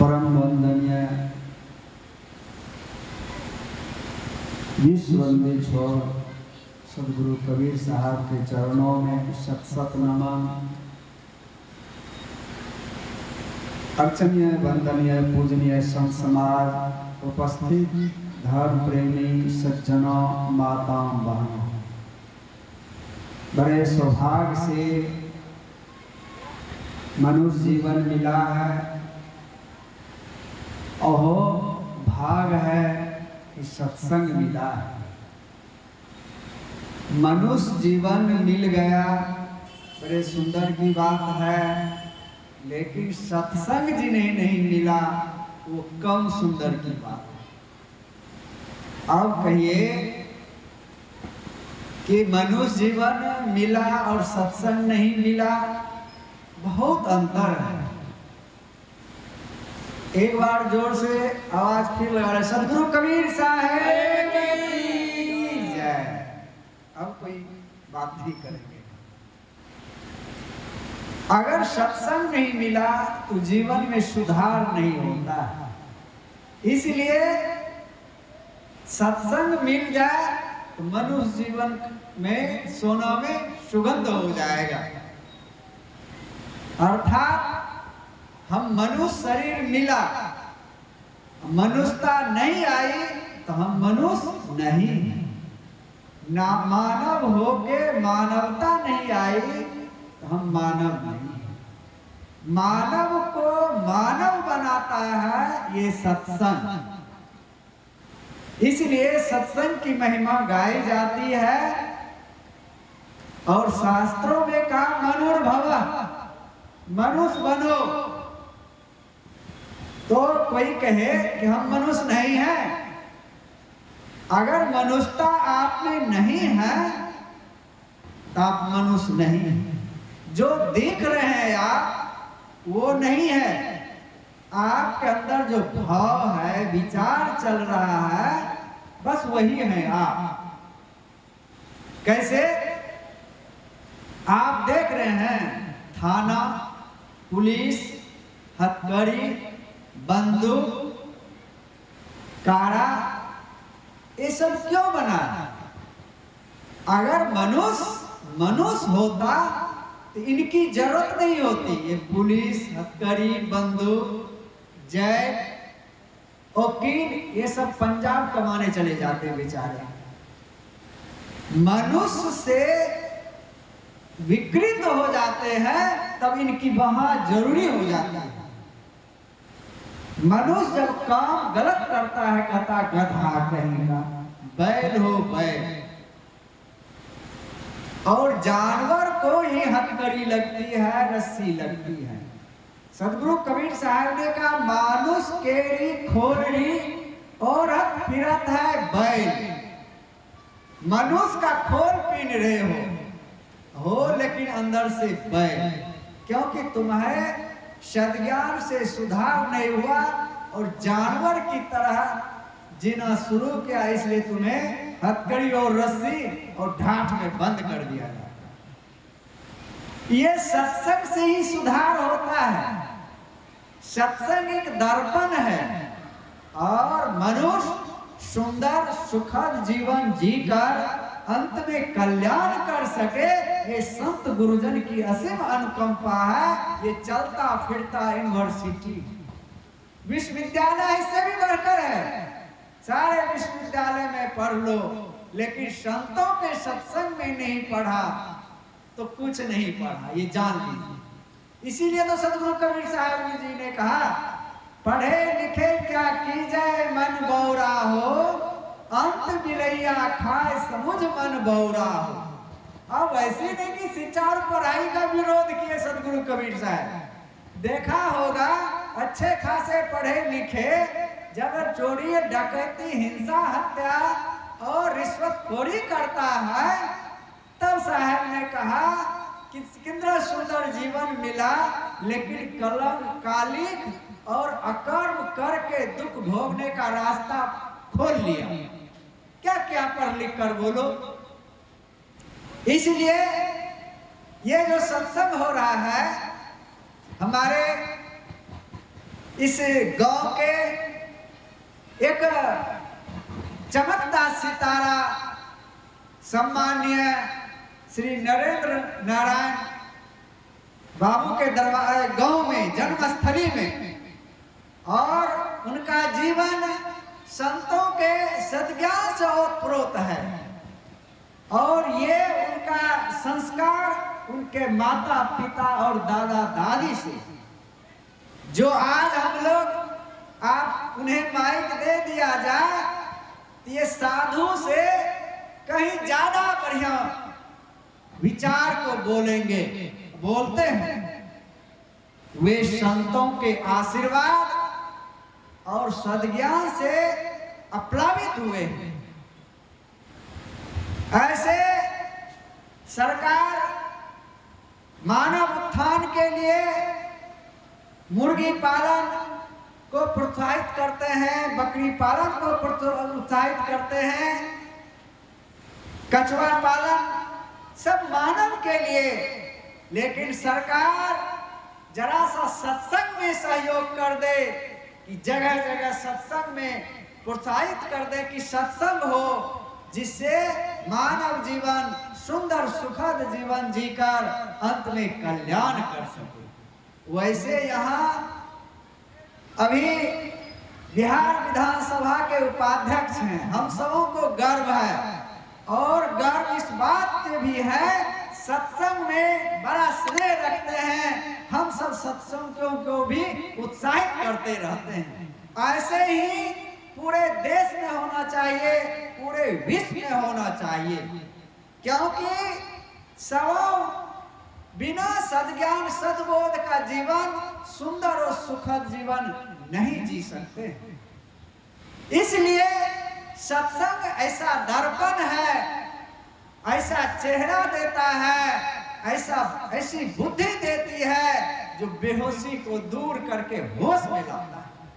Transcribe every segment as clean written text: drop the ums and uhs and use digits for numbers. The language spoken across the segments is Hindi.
परम वंदनीय विश्व वंदे छोर सदगुरु कबीर साहब के चरणों में शत शत नमन। अर्चनीय वंदनीय पूजनीय संत समाज, उपस्थित धर्म प्रेमी सज्जनों, माताओं, बहनों, बड़े सौभाग्य से मनुष्य जीवन मिला है। ओहो भाग है कि सत्संग मिला है। मनुष्य जीवन मिल गया, बड़े सुंदर की बात है, लेकिन सत्संग जिन्हें नहीं मिला वो कम सुंदर की बात है। अब कहिए कि मनुष्य जीवन मिला और सत्संग नहीं मिला, बहुत अंतर है। एक बार जोर से आवाज फिर लगा रहे, सदगुरु कबीर साहब की जय। अब कोई बात नहीं करेंगे। अगर सत्संग नहीं मिला तो जीवन में सुधार नहीं होता है। इसलिए सत्संग मिल जाए तो मनुष्य जीवन में सोना में सुगंध हो जाएगा। अर्थात हम मनुष्य शरीर मिला, मनुष्यता नहीं आई तो हम मनुष्य नहीं। ना मानव होके मानवता नहीं आई तो हम मानव नहीं। मानव को मानव बनाता है ये सत्संग। इसलिए सत्संग की महिमा गाई जाती है और शास्त्रों में कहा मनुर्भव, मनुष्य बनो। तो कोई कहे कि हम मनुष्य नहीं हैं। अगर मनुष्यता आप में नहीं है तो आप मनुष्य नहीं हैं। जो देख रहे हैं आप वो नहीं है। आपके अंदर जो भाव है, विचार चल रहा है, बस वही है आप। कैसे? आप देख रहे हैं थाना, पुलिस, हथकड़ी, बंदूक, कारा, ये सब क्यों बना? अगर मनुष्य होता तो इनकी जरूरत नहीं होती। ये पुलिस, हथकड़ी, बंदूक, जैक, वकील, ये सब पंजाब कमाने चले जाते बेचारे। मनुष्य से विकृत हो जाते हैं तब इनकी वहां जरूरी हो जाती है। मनुष्य जब काम गलत करता है कहता गधा कहेगा, बैल हो बैल। और जानवर को ही हथकड़ी लगती है, रस्सी लगती है। सदगुरु कबीर साहब ने कहा मानुष केरी खोरड़ी औरत फिरत है बैल। मनुष्य का खोल पीन रहे हो लेकिन अंदर से बैल, क्योंकि तुम्हें सद्ज्ञान से सुधार नहीं हुआ और जानवर की तरह जीना शुरू किया। इसलिए तुम्हें हथकड़ी और रस्सी और ढांठ में बंद कर दिया जाता है। ये सत्संग से ही सुधार होता है। सत्संग एक दर्पण है और मनुष्य सुंदर सुखद जीवन जीकर अंत में कल्याण कर सके, ये संत गुरुजन की असीम अनुकंपा है। ये चलता फिरता यूनिवर्सिटी, विश्वविद्यालय इससे भी बढ़कर है। सारे विश्वविद्यालय में पढ़ लो, लेकिन संतों के सत्संग में नहीं पढ़ा तो कुछ नहीं पढ़ा, ये जान लीजिए। इसीलिए तो सदगुरु कबीर साहब जी ने कहा पढ़े लिखे क्या कीजिए मन बौरा हो, अंत बिलैया खाए समुझ मन बौरा हो। अब ऐसे नहीं कि शिक्षा और पढ़ाई का विरोध किए सदगुरु कबीर साहब। देखा होगा अच्छे खासे पढ़े लिखे जब चोरी, डकैती, हिंसा, हत्या और रिश्वतखोरी करता है तब साहब ने कहा कि कितना सुंदर जीवन मिला, लेकिन कलम, कालिक और अकर्म करके दुख भोगने का रास्ता खोल लिया। क्या क्या पढ़ लिख कर बोलो। इसलिए ये जो सत्संग हो रहा है, हमारे इस गांव के एक चमकता सितारा सम्मान्य श्री नरेंद्र नारायण बाबू के दरबार गांव में जन्मस्थली में, और उनका जीवन संतों के सद्ज्ञान से ओतप्रोत है। और ये उनका संस्कार उनके माता पिता और दादा दादी से, जो आज हम लोग आप उन्हें माइक दे दिया जाए तो ये साधु से कहीं ज्यादा बढ़िया विचार को बोलेंगे, बोलते हैं। वे संतों के आशीर्वाद और सद्ज्ञान से अप्लावित हुए हैं। ऐसे सरकार मानव उत्थान के लिए मुर्गी पालन को प्रोत्साहित करते हैं, बकरी पालन को प्रोत्साहित करते हैं, कछुआ पालन सब मानव के लिए। लेकिन सरकार जरा सा सत्संग में सहयोग कर दे कि जगह जगह सत्संग में प्रोत्साहित कर दे कि सत्संग हो, जिससे मानव जीवन सुंदर सुखद जीवन जीकर अंत में कल्याण कर सके। वैसे यहाँ अभी बिहार विधानसभा के उपाध्यक्ष हैं, हम सबों को गर्व है, और गर्व इस बात से भी है सत्संग में बड़ा स्नेह रखते हैं। हम सब सत्संगों को भी उत्साहित करते रहते हैं। ऐसे ही पूरे देश में होना चाहिए, पूरे विश्व में होना चाहिए, क्योंकि सब बिना सद्ज्ञान सद्बोध का जीवन सुंदर और सुखद जीवन नहीं जी सकते। इसलिए सत्संग ऐसा दर्पण है, ऐसा चेहरा देता है, ऐसी बुद्धि देती है जो बेहोशी को दूर करके होश में लाता है।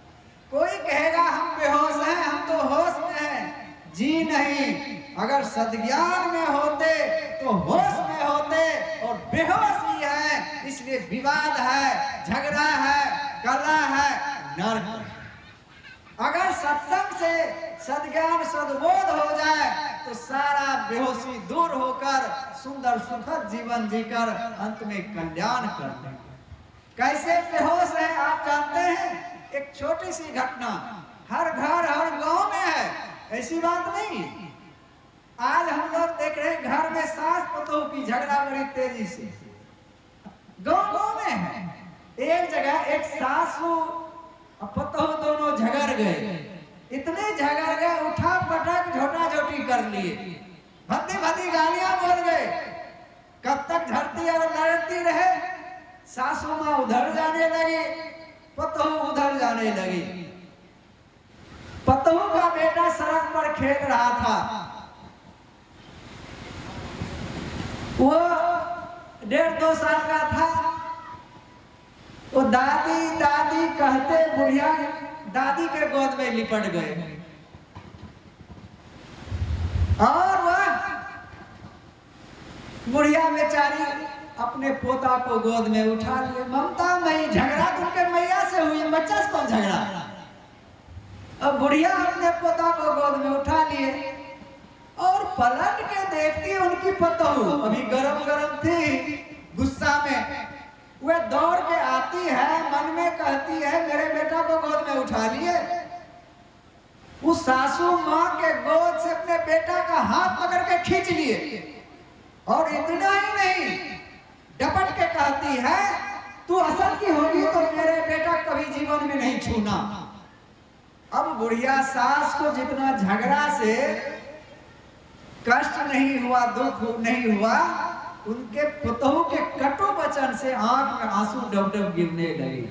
कोई कहेगा हम बेहोश हैं, हम तो होश में हैं। जी नहीं, अगर सद्ज्ञान में होते तो होश में होते, और बेहोश ही है, इसलिए विवाद है, झगड़ा है, कलह है, नरक। अगर सत्संग से सद्ज्ञान सद्बोध हो जाए तो सारा बेहोशी दूर होकर सुंदर सुखद जीवन जीकर अंत में कल्याण कर देंगे। कैसे बेहोश है आप जानते हैं? एक छोटी सी घटना हर घर हर गांव में है, ऐसी बात नहीं। आज हम लोग देख रहे हैं घर में सास पतोह की झगड़ा बड़ी तेजी से गांव गांव में है। एक जगह एक सासू और पतोह दोनों झगड़ गए, इतने झगड़ गए उठा पटक झोटा झोटी कर लिए, भद्दी भद्दी गालियां बोल गए। कब तक झड़ती और लड़ती रहे, सासू माँ उधर जाने लगी, पतोह उधर जाने लगी। पतोह का बेटा सड़क पर खेल रहा था, वो 1.5-2 साल का था। वो दादी दादी कहते बुढ़िया दादी के गोद में लिपट गए, और वह बुढ़िया बेचारी अपने पोता को गोद में उठा लिए। ममता मई झगड़ा तुमके मैया से हुई, बच्चा से कौन झगड़ा। अब बुढ़िया अपने पोता को गोद में उठा लिए और पलट के देखती है उनकी पतोह अभी गरम गरम थी, गुस्सा में वह दौड़ के आती है, मन में कहती है मेरे बेटा को गोद में उठा लिए। उस सासू माँ के गोद से अपने बेटा का हाथ पकड़ के खींच लिए, और इतना ही नहीं डपट के कहती है तू असल की होगी तो मेरे बेटा कभी जीवन में नहीं छूना। अब बुढ़िया सास को जितना झगड़ा से कष्ट नहीं हुआ, दुख नहीं हुआ, उनके पुतोह के कटु वचन से आंख में आंसू डब डब गिरने लगे।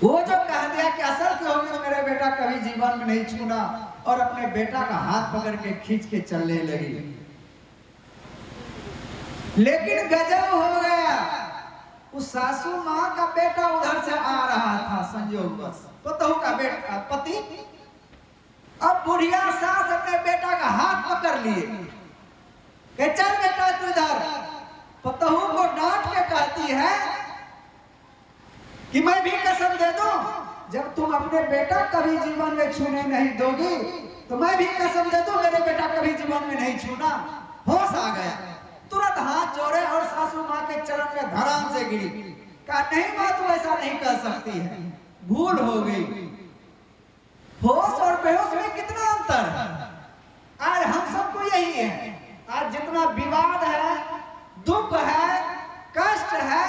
वो जो कह दिया कि असल की होगी तो मेरे बेटा कभी जीवन में नहीं छूना, और अपने बेटा का हाथ पकड़ के खींच के चलने लगी। लेकिन गजब हो गया, उस सासू माँ का बेटा उधर से आ रहा था संयोगवश, पुतोह का बेटा पति। अब बुढ़िया सास अपने बेटा का हाथ पकड़ लिए कि चल बेटा तू इधर। पुतोह को डांट के कहती है कि मैं भी कसम दे दूं जब तुम अपने बेटा कभी जीवन में छूने नहीं दोगी तो मैं भी कसम दे दूं मेरे बेटा कभी जीवन में नहीं छूना। होश आ गया, तुरंत हाथ जोड़े और सासू माँ के चरण में धड़ाम से गिरी। कहा नहीं माँ, तू ऐसा नहीं कर सकती है, भूल हो गई। होश और बेहोश में कितना अंतर है। आज हम सबको यही है, आज जितना विवाद है, दुख है, कष्ट है,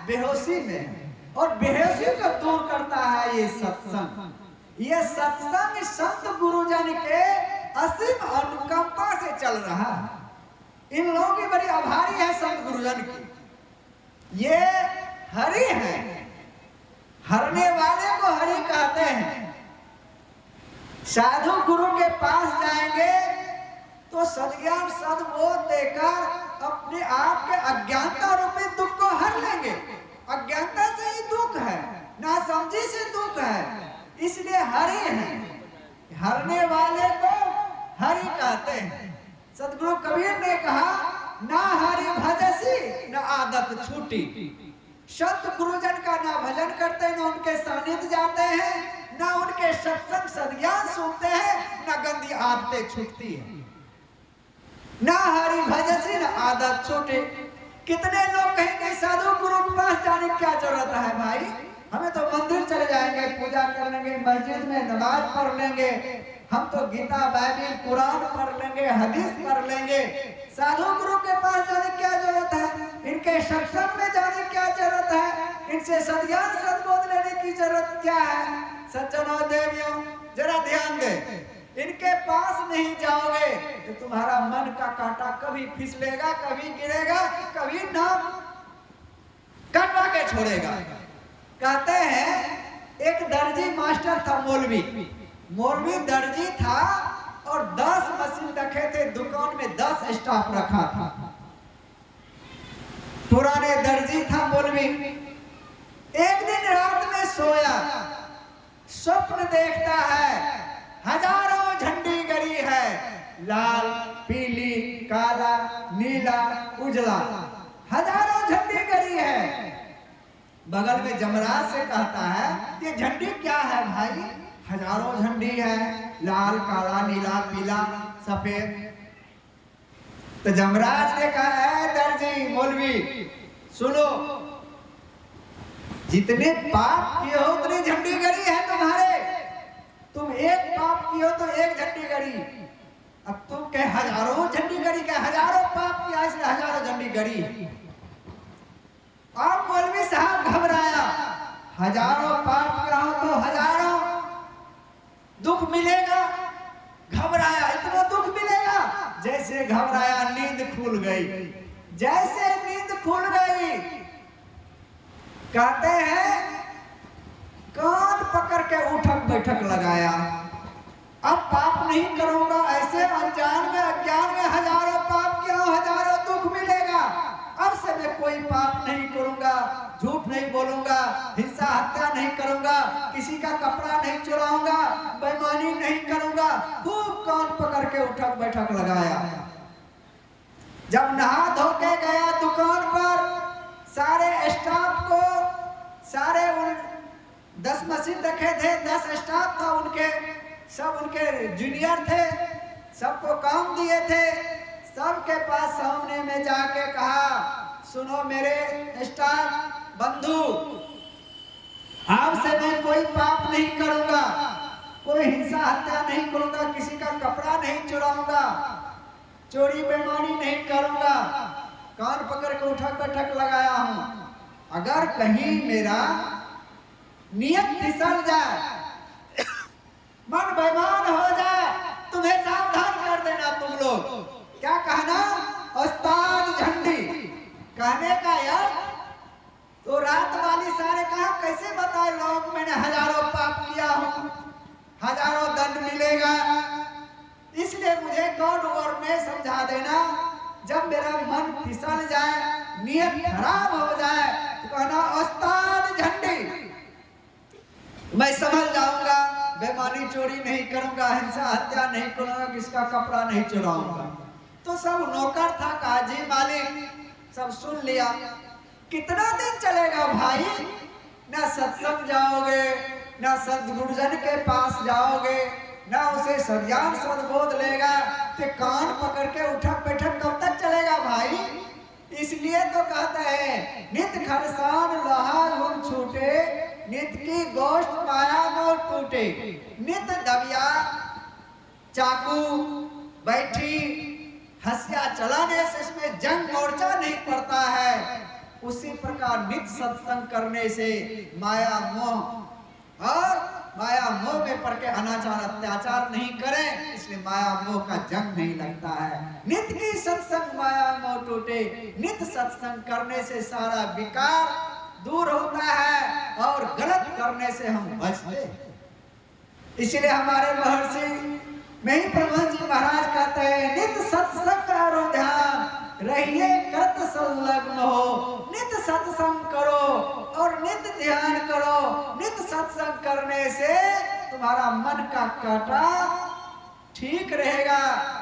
बेहोशी में है। और बेहोशी को दूर करता है ये सत्संग। ये सत्संग संत गुरुजन के असीम अनुकंपा से चल रहा है। इन लोगों की बड़ी आभारी है संत गुरुजन की। ये हरि है, हरने वाले को हरि कहते हैं। साधु गुरु के पास जाएंगे तो सद्ज्ञान सद्बोध देकर अपने आप के अज्ञानता रूपी दुख को हर लेंगे। अज्ञानता से ही दुख है, नासमझी से दुख है, इसलिए हरि है। हरने वाले को हरि कहते हैं। सदगुरु कबीर ने कहा ना हरि भजसी न आदत छूटी। संत गुरुजन का ना भजन करते, ना उनके सानिध्य जाते हैं, ना उनके सत्संग सद्ज्ञान सुनते हैं, ना गंदी आदतें छूटती है। ना हरि भजसी न आदत छूटे। कितने लोग कहेंगे साधु गुरु के पास जाने की क्या जरूरत है भाई, हमें तो मंदिर चले जाएंगे, पूजा कर लेंगे, मस्जिद में नमाज पढ़ लेंगे, हम तो गीता बाइबल कुरान पढ़ लेंगे, हदीस पढ़ लेंगे। साधु गुरु के पास जाने की क्या जरूरत है, इनके सत्संग में जाने की क्या जरूरत है, इनसे सद्ज्ञान सद्बोध लेने की जरूरत क्या है। सज्जनों देवियों जरा ध्यान दे, इनके पास नहीं जाओगे तो तुम्हारा मन का कांटा कभी फिसलेगा, कभी गिरेगा, कभी नाम कटवा के छोड़ेगा। कहते हैं एक दर्जी मास्टर था, मौलवी दर्जी था और 10 मशीन रखे थे, दुकान में 10 स्टाफ रखा था। पुराने दर्जी था मौलवी। एक दिन रात में सोया, स्वप्न देखता है हजारों झंडी गड़ी है, लाल पीली काला नीला उजला, हजारों झंडी गड़ी है। बगल में जमराज से कहता है ये झंडी क्या है भाई, हजारों झंडी है, लाल काला नीला पीला सफेद। तो जमराज ने कहा है दर्जी मौलवी सुनो, जितने पाप किए हो उतनी झंडी गड़ी है तुम्हारे। तुम एक पाप किए हो तो एक झंडी गड़ी, अब तुम कह हजारों झंडी गड़ी, कह हजारों पाप किया इसलिए हजारों झंडी गड़ी। और मौलवी साहब घबराया, हजारों पाप किया हो तो हजारों दुख मिलेगा, घबराया इतना दुख मिलेगा। जैसे घबराया नींद खुल गई, जैसे नींद खुल गई कहते हैं कान पकड़ के उठक बैठक लगाया, अब पाप नहीं करूंगा, ऐसे अनजान में अज्ञान में हजारों पाप किया, हजारों दुख मिलेगा। अब से मैं कोई पाप नहीं करूंगा, झूठ नहीं बोलूंगा, हिंसा हत्या नहीं करूंगा, किसी का कपड़ा नहीं चुराऊंगा, बेईमानी नहीं करूंगा। खूब कान पकड़ के उठक बैठक लगाया। जब नहा धो के गया दुकान पर, सारे स्टाफ को, सारे 10 मशीन रखे थे, 10 स्टाफ था उनके, सब उनके जूनियर थे, सबको काम दिए थे। सबके पास सामने में जाके कहा सुनो मेरे स्टाफ बंधु, आपसे मैं कोई पाप नहीं करूंगा, कोई हिंसा हत्या नहीं करूंगा, किसी का कपड़ा नहीं चुराऊंगा, चोरी बेईमानी नहीं करूंगा, कान पकड़ के उठक बैठक लगाया हूं। अगर कहीं मेरा नियत फिसल जाए, मन बेईमान हो जाए, तुम्हें सावधान कर देना। तुम लोग क्या कहना, उस्ताद झंडी कहने का यार। तो रात वाली सारे कहा कैसे बताए लोग, मैंने हजारों पाप किया हूं, हजारों दंड मिलेगा, इसलिए मुझे गॉड वर्ड में समझा देना। जब मेरा मन फिसल जाए, नियत खराब हो जाए तो कहना उस्ताद झंडी, मैं समझ जाऊंगा, बेईमानी चोरी नहीं करूंगा, हिंसा हत्या नहीं करूंगा, किसका कपड़ा नहीं चुराऊंगा। तो सब नौकर था, कहा जी मालिक, सब सुन लिया। कितना दिन चलेगा भाई, ना सत्संग जाओगे, ना सद्गुरुजन के पास जाओगे, ना उसे सद्ज्ञान सद्बोध लेगा, तो कान पकड़ के उठक बैठक कब तक चलेगा भाई। इसलिए तो कहते हैं नित खरसान लोहा गुण छूटे, नित की गोष्ठ माया मोह टूटे। नित दबिया चाकू बैठी हसिया चलाने से इसमें जंग मोर्चा नहीं पड़ता है, उसी प्रकार नित सत्संग करने से माया मोह और माया मोह में पड़ के अनाचार अत्याचार नहीं करें, इसलिए माया मोह का जंग नहीं लगता है। नित की सत्संग माया मोह टूटे, नित सत्संग करने से सारा विकार दूर होता है और गलत करने से हम बचते। इसलिए हमारे महर्षि में ही प्रबंध जी महाराज कहते हैं नित सत्संग करो ध्यान, रहिए कृत संलग्न हो। नित सत्संग करो और नित ध्यान करो। नित सत्संग करने से तुम्हारा मन का कांटा ठीक रहेगा,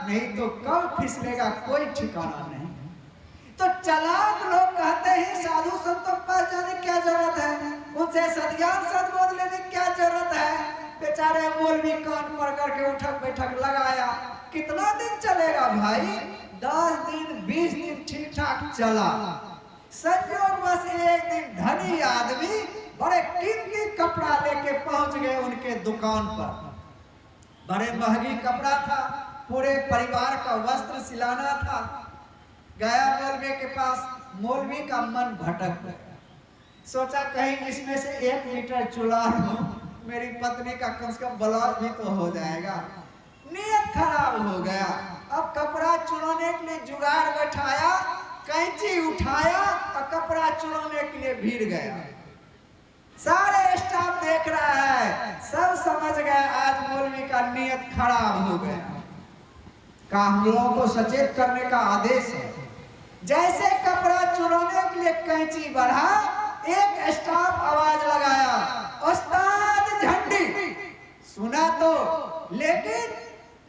नहीं तो कब फिसलेगा कोई ठिकाना नहीं। तो चालाक लोग कहते हैं साधु संतों के पास जाने की क्या जरूरत है, उनसे सद्ज्ञान सद्बोध लेने की क्या जरूरत है। बेचारे मौलवी कान पर करके उठक बैठक लगाया, कितना दिन चलेगा भाई। 10 दिन 20 दिन ठीक ठाक चला, संयोग बस एक दिन धनी आदमी बड़े कीमती कपड़ा लेके पहुंच गए उनके दुकान पर। बड़े महंगी कपड़ा था, पूरे परिवार का वस्त्र सिलाना था। गया मौलवी के पास, मौलवी का मन भटक गया, सोचा कहीं इसमें से 1 मीटर चुला लूं, मेरी पत्नी का कम से कम ब्लाउज भी तो हो जाएगा। नियत खराब हो गया। अब कपड़ा चुराने के लिए जुगाड़ बैठाया, कैंची उठाया और कपड़ा चुराने के लिए भीड़ गया। सारे स्टाफ देख रहा है, सब समझ गए आज मौलवी का नियत खराब हो गया। का हम लोगों को सचेत करने का आदेश है। जैसे कपड़ा चुराने के लिए कैंची बढ़ा, एक स्टाफ आवाज लगाया, उस्ताद झंडी। सुना तो, लेकिन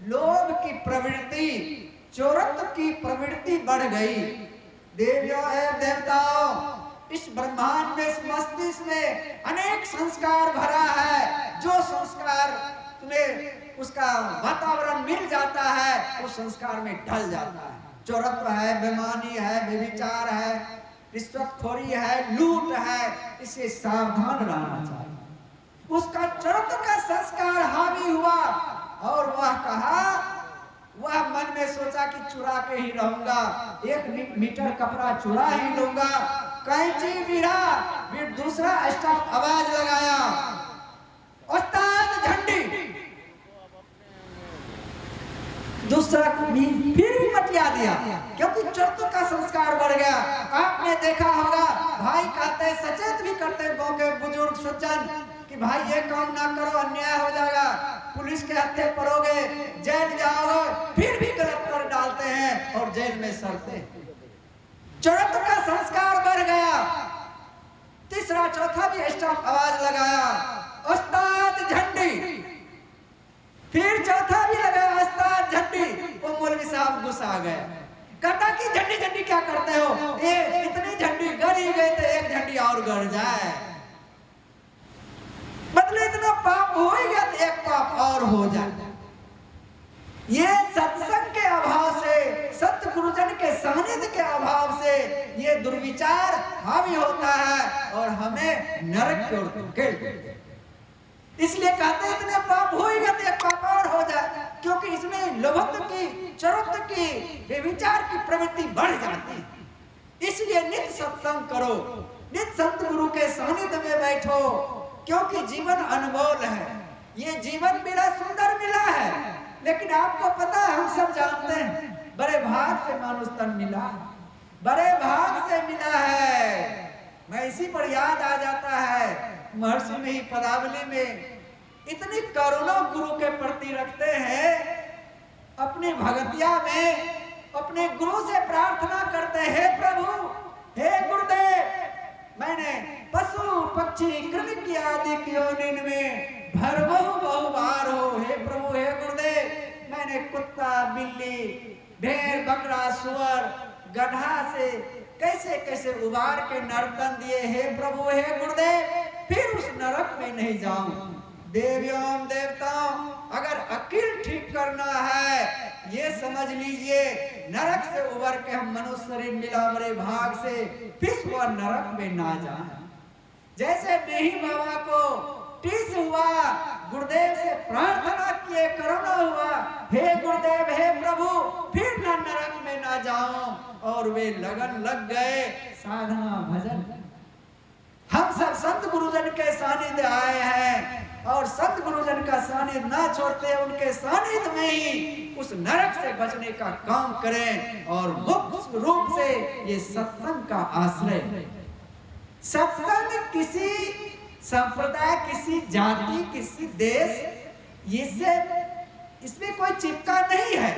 लोभ की प्रवृत्ति, चोरत्व की प्रवृत्ति बढ़ गई। देवियों एवं देवताओं, इस ब्रह्मांड में, इस मस्तिष्क में अनेक संस्कार भरा है। जो संस्कार तुम्हें उसका वातावरण मिल जाता है, उस संस्कार में ढल जाता है। चोरत्व है, बेईमानी है, व्यभिचार है, रिश्वतखोरी है, लूट है, इससे सावधान रहना चाहिए। उसका चोरत्व का संस्कार हावी हुआ और वह कहा, वह मन में सोचा कि चुरा के ही रहूंगा, 1 मीटर कपड़ा चुरा ही लूंगा। कैंची गिरा, फिर दूसरा स्टाफ आवाज लगाया, उस्ताद झंडी। दूसरा फिर भी मटिया दिया, क्योंकि चोरत्व का संस्कार बढ़ गया। आपने देखा होगा, भाई कहते सचेत भी करते गांव के बुजुर्ग सज्जन कि भाई ये काम ना करो, अन्याय हो जाएगा, पुलिस के हत्थे पड़ोगे, जेल जाओगे, फिर भी गलत कर डालते हैं और जेल में सड़ते हैं। चोरत्व का संस्कार बढ़ गया। तीसरा चौथा भी स्टाफ आवाज लगाया, उस्ताद झंडी। फिर चौथा भी लगाया, उस्ताद झंडी। वो मौलवी साहब गुस्सा गए, कहता कि झंडी झंडी क्या करते हो, ये इतनी झंडी गड़ ही गए तो 1 झंडी और गड़ जाए, मतलब इतना पाप हो ही गया तो 1 पाप और हो जाए। ये सत्संग के अभाव से, सत्य गुरुजन के सानिध्य के अभाव से ये दुर्विचार हावी होता है और हमें नरक की ओर धकेल देता है। इसलिए कहते हैं इतने पाप हो ही गए तो 1 पाप और हो जाए, क्योंकि इसमें लोभत्व की, चोरत्व की, व्यभिचार की प्रवृत्ति बढ़ जाती है। इसलिए नित्य सत्संग करो, नित्य संत गुरु के सानिध्य में बैठो, क्योंकि जीवन अनमोल है। ये जीवन मेरा सुंदर मिला है, लेकिन आपको पता है, हम सब जानते हैं, बड़े भाग से मानुष तन मिला, बड़े भाग से मिला है। मैं इसी पर याद आ जाता है, महर्षि में ही पदावली में इतनी करुणा गुरु के प्रति रखते हैं, अपनी भगतिया में अपने गुरु से प्रार्थना करते हैं, प्रभु हे गुरुदेव, मैंने पशु पक्षी कृमि आदि की योनि में बहु बार हो, हे प्रभु हे गुरुदेव, मैंने कुत्ता बिल्ली भेड़ बकरा सुअर गधा से कैसे कैसे उबार के नर्तन दिए, हे प्रभु हे गुरुदेव। फिर उस नरक में नहीं जाऊं। देवियों देवताओं, अगर अकिल ठीक करना है, ये समझ लीजिए, नरक से उबर के हम मनुष्य शरीर मिला बड़े भाग से फिर वह नरक में ना जाए। जैसे मेही बाबा को टीस हुआ, गुरुदेव से प्रार्थना किए, करुणा हुआ, हे गुरुदेव, हे प्रभु, फिर ना नरक में ना जाऊं, और वे लगन लग गए साधना भजन। हम सब संत गुरुजन के सानिध्य आए हैं, और संत गुरुजन का सानिध्य ना छोड़ते, उनके सानिध्य में ही उस नरक से बचने का काम करें, और मुक्त रूप से ये सत्संग का आश्रय। सत्संग किसी संप्रदाय, किसी जाति, किसी देश, इसमें कोई चिपका नहीं है।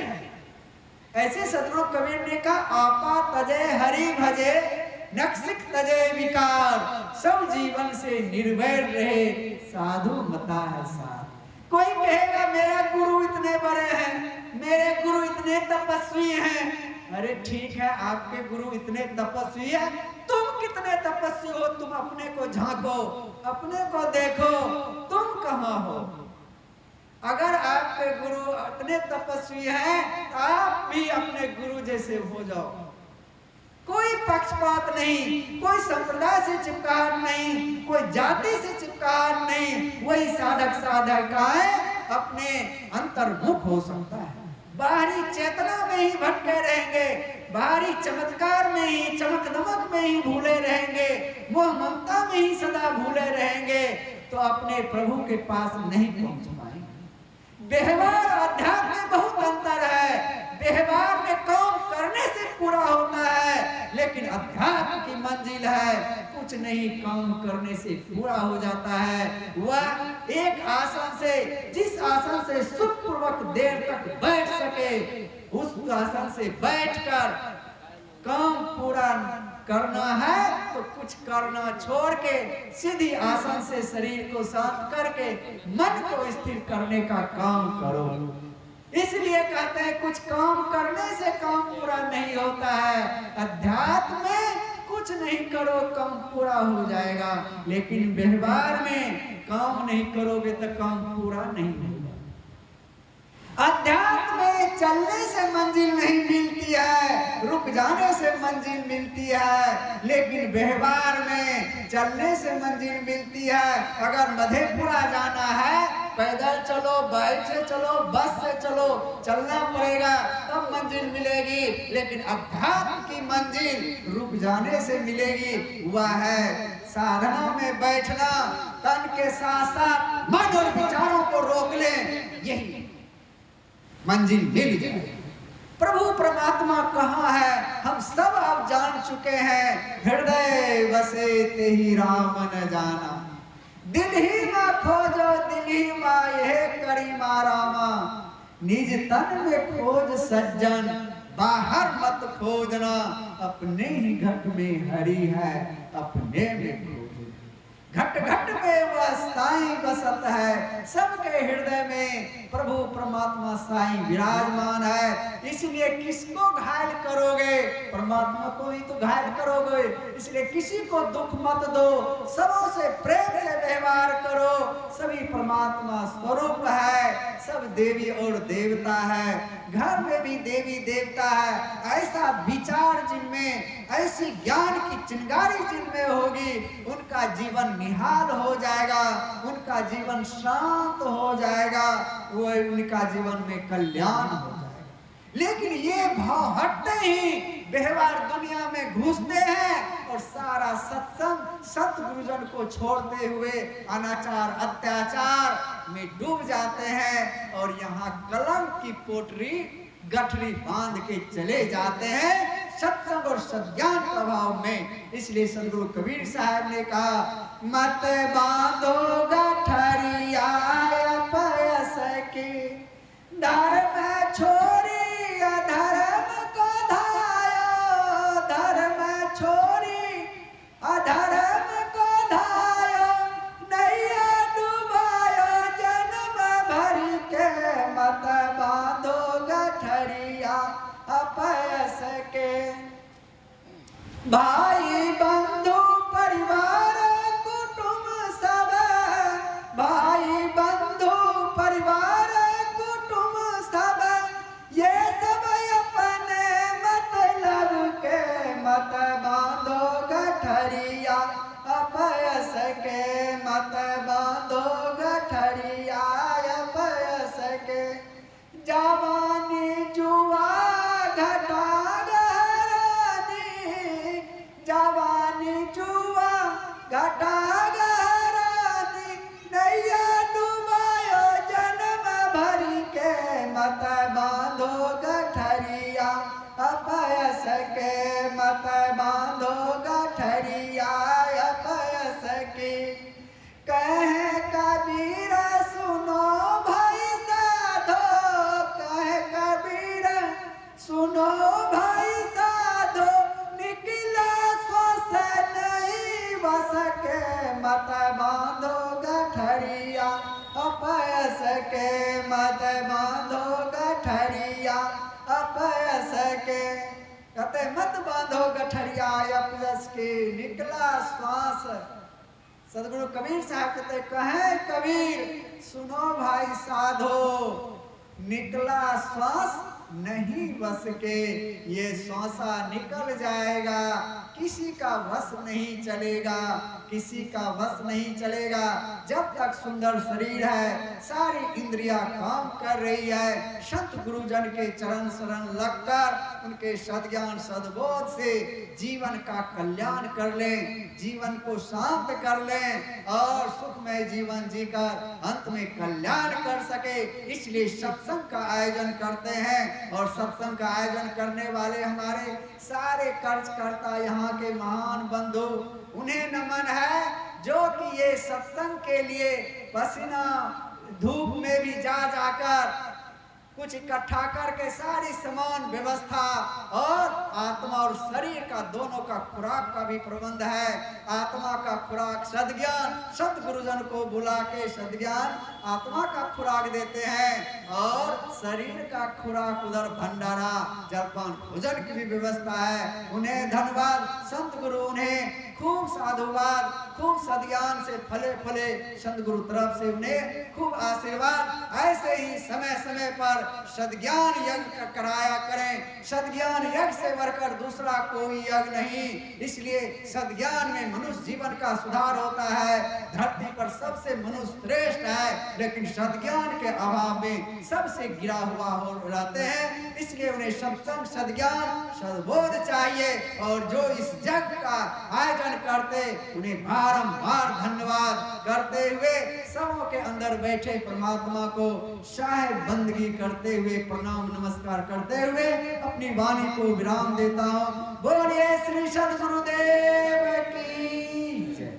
ऐसे सदगुरु कबीर ने कहा, आपा तजे हरि भजे, नक्सिक तजे विकार, सब जीवन से निर्वैर रहे, साधु मता है साध। कोई कहेगा मेरे गुरु इतने बड़े हैं, मेरे गुरु इतने तपस्वी हैं। अरे ठीक है, आपके गुरु इतने तपस्वी है, तुम कितने तपस्वी हो? तुम अपने को झांको, अपने को देखो, तुम कहाँ हो? अगर आपके गुरु इतने तपस्वी हैं, आप भी अपने गुरु जैसे हो जाओ। कोई पक्षपात नहीं, कोई संप्रदाय से चिपकाहट नहीं, कोई जाति से चिपकाहट नहीं। वही साधक साधकाएं अपने अंतर्मुख हो सकता है। बाहरी चेतना में ही भटके रहेंगे, बाहरी चमत्कार में ही, चमक दमक में ही भूले रहेंगे, मोह ममता में ही सदा भूले रहेंगे, तो अपने प्रभु के पास नहीं पहुंच पाएंगे। व्यवहार अध्यात्म में बहुत अंतर है। व्यवहार में काम करने से पूरा होता है, लेकिन अध्यात्म की मंजिल है, कुछ नहीं काम करने से पूरा हो जाता है। वह एक आसन से, जिस आसन से सुखपूर्वक देर तक बैठ सके, उस आसन से बैठकर काम पूरा करना है तो कुछ करना छोड़ के सीधी आसन से शरीर को शांत करके मन को स्थिर करने का काम करो। इसलिए कहते हैं कुछ काम करने से काम पूरा नहीं होता है। अध्यात्म में कुछ नहीं करो काम पूरा हो जाएगा, लेकिन व्यवहार में काम नहीं करोगे तो काम पूरा नहीं होगा। अध्यात्म में चलने से मंजिल नहीं मिलती है, रुक जाने से मंजिल मिलती है, लेकिन व्यवहार में चलने से मंजिल मिलती है। अगर मधेपुरा जाना है, पैदल चलो, बाइक से चलो, बस से चलो, चलना पड़ेगा तब मंजिल मिलेगी, लेकिन अध्यात्म की मंजिल रुक जाने से मिलेगी। वह है साधना में बैठना, तन के साथ साथ मन और विचारों को रोक ले, यही मंजिल मिल जाए। प्रभु परमात्मा कहाँ है हम सब अब जान चुके हैं। हृदय बसे ते ही राम न जाना, दिल ही माँ खोजो दिल ही माँ यह करी मारामा। निज तन में खोज सज्जन, बाहर मत खोजना, अपने ही घट में हरि है, अपने में खोज। घट घट में वह साईं बसत है, सबके हृदय में प्रभु परमात्मा साईं विराजमान है। इसलिए किसको घायल करोगे? परमात्मा को ही तो घायल करोगे। इसलिए किसी को दुख मत दो, सबों से प्रेम से व्यवहार करो। सभी परमात्मा स्वरूप है, सब देवी और देवता है, घर में भी देवी देवता है। ऐसा विचार जिनमें, ऐसी ज्ञान की चिंगारी जिनमें होगी, उनका जीवन निहाल हो जाएगा, उनका जीवन शांत हो जाएगा, वो उनका जीवन में कल्याण हो जाएगा। लेकिन ये भाव हटते ही व्यवहार दुनिया में घुसते हैं और सारा सत्संग सत गुरुजन को छोड़ते हुए अनाचार अत्याचार में डूब जाते हैं, और यहाँ कलंक की पोटरी गठरी बांध के चले जाते हैं सत्संग और सज्ञान प्रभाव में। इसलिए सदगुरु कबीर साहब ने कहा, मत बांधो गठरिया पयस की, धर्म छोड़ी अधर्म को धायो, धर्म छोड़ी अधर्म को धायो, नैया डुबायो जन्म भर के, मत बांधो गठरिया अपयस के। भाई बंधु परिवार कुटुंब सब कहे कबीर सुनो भाई साधो, कहे कबीर सुनो भाई साधो, निकला श्वास नहीं बस के, मत बांधो गठरिया अपयस के, मत बांधो गठरिया अपयस के। कहते मत बांधो गठरिया अपयस के, निकला श्वास। सदगुरु कबीर साहब कहते कहे कबीर सुनो भाई साधो, निकला श्वास नहीं बस के, ये श्वासा निकल जाएगा, किसी का वश नहीं चलेगा, किसी का वश नहीं चलेगा। जब तक सुंदर शरीर है, सारी इंद्रियां काम कर रही है, संत गुरुजन के चरण शरण लगकर उनके सद्ज्ञान सद्बोध से जीवन का कल्याण कर लें, जीवन को शांत कर लें और सुखमय जीवन जीकर अंत में कल्याण कर सके। इसलिए सत्संग का आयोजन करते हैं और सत्संग का आयोजन करने वाले हमारे सारे कर्जकर्ता यहाँ के महान बंधु, उन्हें नमन है जो कि ये सत्संग के लिए पसीना धूप में भी जा जाकर कुछ इकट्ठा करके सारी समान व्यवस्था और आत्मा और शरीर का दोनों का खुराक का भी प्रबंध है। आत्मा का खुराक सद्ज्ञान, सत गुरुजन को बुला के सद्ज्ञान आत्मा का खुराक देते हैं और शरीर का खुराक उधर भंडारा जलपान भोजन की भी व्यवस्था है। उन्हें धन्यवाद संत गुरु, उन्हें खूब साधुवाद, खूब सद्ज्ञान से फले फले संत गुरु तरफ से उन्हें खूब आशीर्वाद। ऐसे ही समय समय पर सद्ज्ञान यज्ञ कराया करें, सद्ज्ञान यज्ञ से बढ़कर दूसरा कोई यज्ञ नहीं। इसलिए सद्ज्ञान में मनुष्य जीवन का सुधार होता है। धरती पर सबसे मनुष्य श्रेष्ठ है, लेकिन सद्ज्ञान के अभाव में सबसे गिरा हुआ हो रहते हैं। इसलिए उन्हें सत्संग सद्ज्ञान सद्बोध चाहिए और जो इस जग का आयोजन करते उन्हें बारंबार धन्यवाद करते हुए सबों के अंदर बैठे परमात्मा को शाह बंदगी करते हुए प्रणाम नमस्कार करते हुए अपनी वाणी को विराम देता हूँ। बोलिए श्री सद्गुरुदेव की जय।